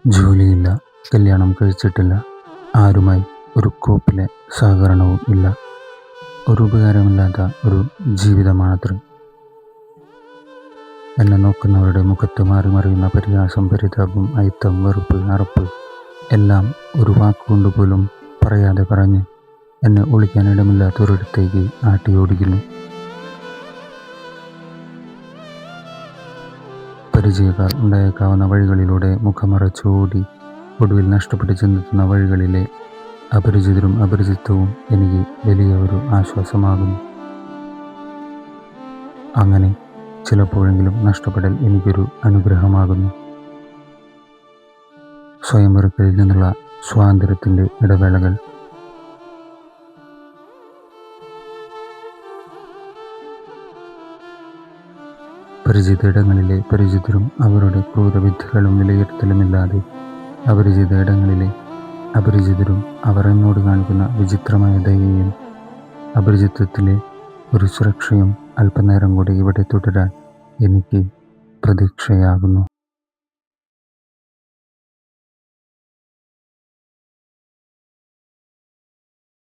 ജോലിയില്ല, കല്യാണം കഴിച്ചിട്ടില്ല, ആരുമായി ഒരു ഗ്രൂപ്പിലെ സഹകരണവും ഇല്ല. ഒരു ഉപകാരമില്ലാത്ത ഒരു ജീവിതമാണത്രേ. എന്നെ നോക്കുന്നവരുടെ മുഖത്ത് മാറി മറിയുന്ന പരിഹാസം, പരിതാപം, അയിത്തം, വെറുപ്പ്, അറപ്പ് എല്ലാം ഒരു വാക്കുകൊണ്ട് പോലും പറയാതെ പറഞ്ഞ് എന്നെ ഒളിക്കാനിടമില്ലാത്തൊരിടത്തേക്ക് ആട്ടിയോടിക്കുന്നു. പരിചയക്കാർ ഉണ്ടായേക്കാവുന്ന വഴികളിലൂടെ മുഖമറച്ചോടി ഒടുവിൽ നഷ്ടപ്പെട്ട് ചെന്നെത്തുന്ന വഴികളിലെ അപരിചിതരും അപരിചിതവും എനിക്ക് വലിയ ഒരു ആശ്വാസമാകുന്നു. അങ്ങനെ ചിലപ്പോഴെങ്കിലും നഷ്ടപ്പെടൽ എനിക്കൊരു അനുഗ്രഹമാകുന്നു. സ്വയം വെറുക്കലിൽ നിന്നുള്ള സ്വാതന്ത്ര്യത്തിൻ്റെ ഇടവേളകൾ. പരിചിത ഇടങ്ങളിലെ പരിചിതരും അവരുടെ ക്രൂരവിദ്യകളും വിലയിരുത്തലുമില്ലാതെ അപരിചിത ഇടങ്ങളിലെ അപരിചിതരും അവർ എന്നോട് കാണിക്കുന്ന വിചിത്രമായ ദയയും അപരിചിതത്വത്തിലെ ഒരു സുരക്ഷയും അല്പനേരം കൂടി ഇവിടെ തുടരാൻ എനിക്ക് പ്രതീക്ഷയാകുന്നു.